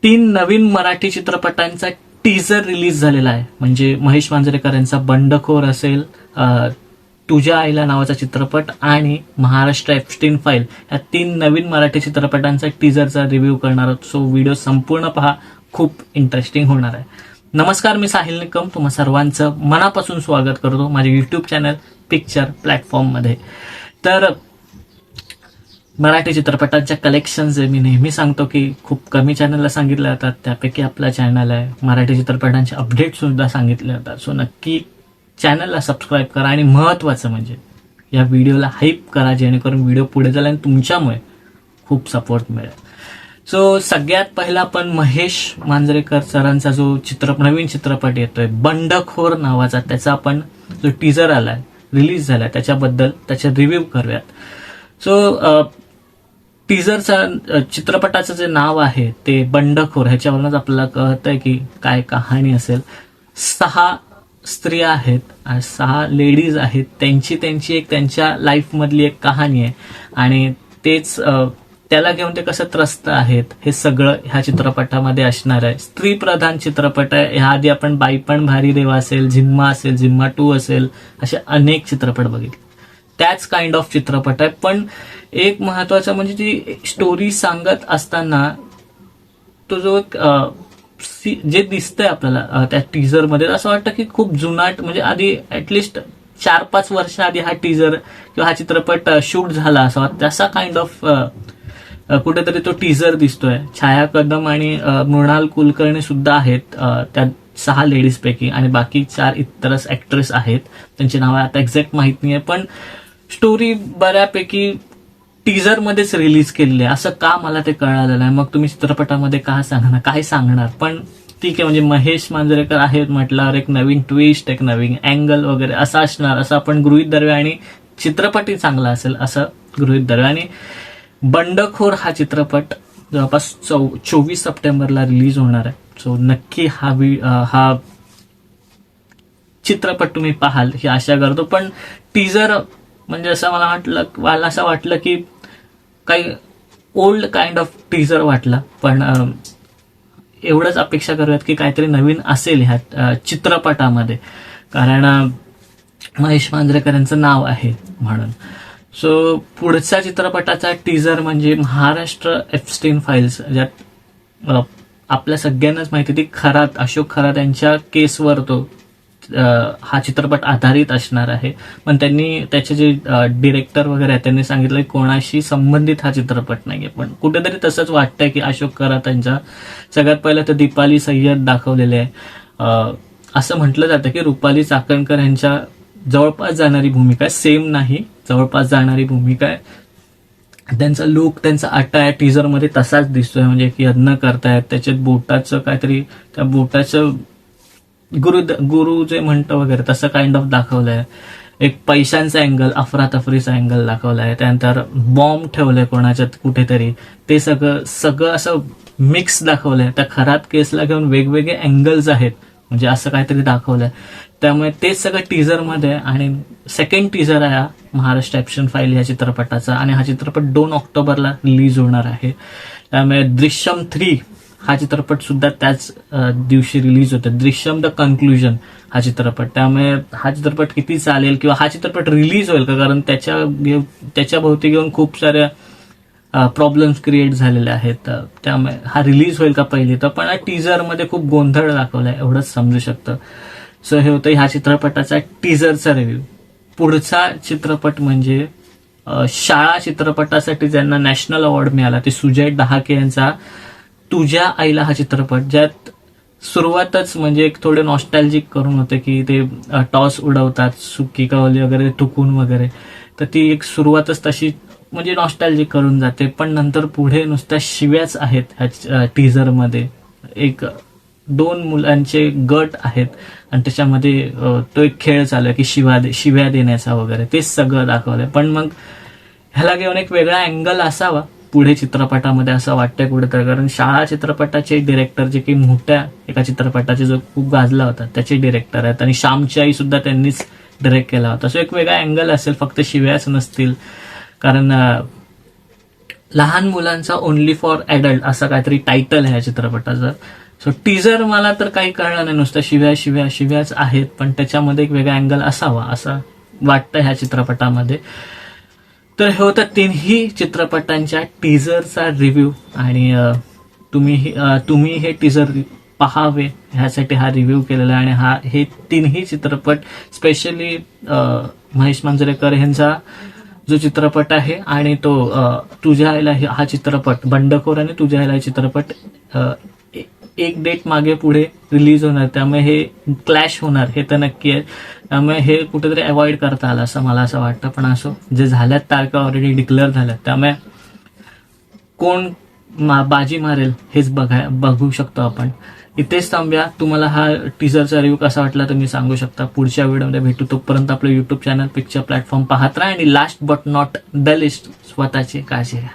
तीन नवीन मराठी चित्रपटांचा teaser release झालेला आहे. म्हणजे महेश मांजरेकर यांचा बंडखोर असेल, तुझ्या आईला नावाचा चित्रपट आणि महाराष्ट्र एप्स्टीन फाईल या तीन नवीन मराठी चित्रपटांचा टीजरचा रिव्ह्यू करणार आहोत. सो व्हिडिओ संपूर्ण पहा, खूप इंटरेस्टिंग होणार आहे. नमस्कार, मी साहिल निकम तुम्हा सर्वांचं मनापासून स्वागत करतो माझ्या युट्यूब चॅनल पिक्चर प्लॅटफॉर्ममध्ये. तर मराठी चित्रपटांच्या कलेक्शन्स मी नेहमी सांगतो की खूप कमी चॅनलला सांगितले जातात, त्यापैकी आपला चॅनल आहे. मराठी चित्रपटांचे अपडेट सुद्धा सांगितले जातात. सो नक्की चॅनलला सबस्क्राईब करा आणि महत्त्वाचं म्हणजे या व्हिडिओला हाईप करा, जेणेकरून व्हिडिओ पुढे जाईल आणि तुमच्यामुळे खूप सपोर्ट मिळेल. सो सगळ्यात पहिला आपण महेश मांजरेकर सरांचा जो नवीन चित्रपट येतोय बंडखोर नावाचा, त्याचा आपण जो टीजर आलाय, रिलीज झालाय, त्याच्याबद्दल त्याचे रिव्ह्यू करूयात. सो टीजरचा चित्रपटाचं जे नाव आहे ते बंडखोर, ह्याच्यावरूनच आपल्याला कळतंय की काय कहाणी असेल. 6 स्त्रिया आहेत, 6 लेडीज आहेत, त्यांची एक त्यांच्या लाईफमधली एक कहाणी आहे आणि तेच त्याला घेऊन ते कसं त्रस्त आहेत हे सगळं ह्या चित्रपटामध्ये असणार आहे. स्त्री प्रधान चित्रपट आहे. ह्या आधी आपण बाई पण भारी देवा असेल, झिम्मा असेल, झिम्मा 2 असेल, असे अनेक चित्रपट बघितले. त्याच काइंड ऑफ चित्रपट आहे. पण एक महत्वाचं म्हणजे जी स्टोरी सांगत असताना तो जो जे दिसतंय आपल्याला त्या टीजरमध्ये, असं वाटतं की खूप जुनाट, म्हणजे आधी ऍटलिस्ट 4-5 वर्ष आधी हा टीजर किंवा हा चित्रपट शूट झाला असा, तसा काइंड ऑफ कुठेतरी तो टीजर दिसतोय. छाया कदम आणि मृणाल कुलकर्णी सुद्धा आहेत त्या 6 लेडीज पैकी, आणि बाकी 4 इतर ऍक्ट्रेस आहेत, त्यांची नावं आता एक्झॅक्ट माहित नाहीये. पण स्टोरी बऱ्यापैकी टीजर मध्येच रिलीज केलेली आहे, असं का मला ते कळालं नाही. मग तुम्ही चित्रपटामध्ये काय सांगणार. पण ठीक आहे, म्हणजे महेश मांजरेकर आहेत म्हटल्यावर एक नवीन ट्विस्ट, एक नवीन अँगल वगैरे असं असणार, असं आपण गृहीत धरूया आणि चित्रपटही चांगला असेल असं गृहीत धरूया. आणि बंडखोर हा चित्रपट जवळपास 24 सप्टेंबरला रिलीज होणार आहे. सो नक्की हा चित्रपट तुम्ही पाहाल ही आशा करतो. पण टीजर म्हणजे असं मला असं वाटलं की काही ओल्ड काइंड ऑफ टीजर वाटला. पण एवढंच अपेक्षा करूयात की काहीतरी नवीन असेल ह्या चित्रपटामध्ये, कारण महेश मांजरेकर यांचं नाव आहे म्हणून. सो पुढच्या चित्रपटाचा टीजर म्हणजे महाराष्ट्र एप्स्टीन फाईल्स, ज्यात आपल्या सगळ्यांनाच माहिती ती अशोक खरात यांच्या केसवर तो हा चित्रपट आधारित असणार आहे. पण त्यांनी त्याचे जे डिरेक्टर वगैरे आहेत त्यांनी सांगितलं की कोणाशी संबंधित हा चित्रपट नाहीये. पण कुठेतरी तसंच वाटतंय की अशोक खरात यांच्या सगळ्यात पहिलं तर दीपाली सय्यद दाखवलेले आहे. असं म्हटलं जातं की रुपाली चाकणकर यांच्या जवळपास जाणारी भूमिका आहे, सेम नाही, जवळपास जाणारी भूमिका आहे. त्यांचा लुक, त्यांचा अटायर टीजरमध्ये तसाच दिसतोय, म्हणजे की यज्ञ करतायत, त्याच्यात बोटाचं काहीतरी, त्या बोटाचं गुरु जे म्हणतं वगैरे तसं काइंड ऑफ दाखवलंय. एक पैशांचा अँगल, अफरातफरीचा अँगल दाखवलाय. त्यानंतर बॉम्ब ठेवलंय कोणाच्यात कुठेतरी, ते सगळं असं मिक्स दाखवलंय. त्या खरात केसला घेऊन वेगवेगळे अँगल्स आहेत, म्हणजे असं काहीतरी दाखवलंय. त्यामुळे तेच सगळं टीजरमध्ये. आणि सेकंड टीजर आहे महाराष्ट्र एप्स्टीन फाईल या चित्रपटाचा, आणि हा चित्रपट 2 ऑक्टोबरला रिलीज होणार आहे. त्यामुळे दृश्यम 3 हा चित्रपट सुद्धा त्याच दिवशी रिलीज होतो. दृश्यम द कन्क्लुजन हा चित्रपट. त्यामुळे हा चित्रपट किती चालेल किंवा हा चित्रपट रिलीज होईल का, कारण त्याच्या भोवती घेऊन खूप साऱ्या प्रॉब्लेम्स क्रिएट झालेले आहेत. त्यामुळे हा रिलीज होईल का पहिली तर. पण टीजरमध्ये खूप गोंधळ दाखवलाय, एवढंच समजू शकतं. सो हे होतं ह्या चित्रपटाचा टीजरचा रिव्ह्यू. पुढचा चित्रपट म्हणजे शाळा चित्रपटासाठी ज्यांना नॅशनल अवॉर्ड मिळाला ते सुजय डहाके यांचा तुझ्या आईला हा चित्रपट, ज्यात सुरुवातच म्हणजे एक थोडे नॉस्टॅल्जिक करून होते की ते टॉस उडवतात, सुकी कवली वगैरे ठुकून वगैरे, तर ती एक सुरुवातच तशी म्हणजे नॉस्टॅल्जिक करून जाते. पण नंतर पुढे नुसत्या शिव्याच आहेत ह्या टीजरमध्ये. 2 मुलांचे गट आहेत आणि त्याच्यामध्ये तो एक खेळ चालू आहे की शिव्या देण्याचा वगैरे, तेच सगळं दाखवलंय. पण मग ह्याला घेऊन एक वेगळा अँगल असावा पुढे चित्रपटामध्ये असं वाटतंय कुठेतरी, कारण शाळा चित्रपटाचे डिरेक्टर जे की मोठ्या एका चित्रपटाचे जो खूप गाजला होता त्याचे डिरेक्टर आहेत, आणि श्यामची आई सुद्धा त्यांनीच डिरेक्ट केला होता. सो एक वेगळा अँगल असेल, फक्त शिव्याच नसतील. कारण लहान मुलांचा ओनली फॉर ॲडल्ट असं काहीतरी टायटल आहे या चित्रपटाचं. सो टीजर मला तर काही कळलं नाही, नुसतं शिव्याच आहेत, पण त्याच्यामध्ये एक वेगळा अँगल असावा असं वाटतं ह्या चित्रपटामध्ये. तर हे होतं तिन्ही चित्रपटांच्या टीजरचा रिव्ह्यू. आणि तुम्ही हे टीजर पहावे ह्यासाठी हा रिव्ह्यू केलेला आहे. आणि हे तिन्ही चित्रपट स्पेशली महेश मांजरेकर यांचा जो चित्रपट आहे आणि तो तुझ्या आईला हा चित्रपट, बंडखोर आणि तुझ्या आईला चित्रपट एक डेट मागे पुढे रिलीज होणार, त्यामुळे हे क्लॅश होणार हे तर नक्की आहे. त्यामुळे हे कुठेतरी अवॉइड करता आलं असं मला असं वाटतं. पण असो, जे झाल्यात तारखा ऑलरेडी डिक्लेअर झाल्यात, त्यामुळे कोण बाजी मारेल हेच बघू शकतो आपण. इथेच थांबूया. तुम्हाला हा टीजरचा रिव्ह्यू कसा वाटला तुम्ही सांगू शकता. पुढच्या व्हिडिओमध्ये भेटू. तोपर्यंत आपलं युट्यूब चॅनल पिक्चर प्लॅटफॉर्म पाहत राहा. आणि last but not the list, स्वतःची काळजी घ्या.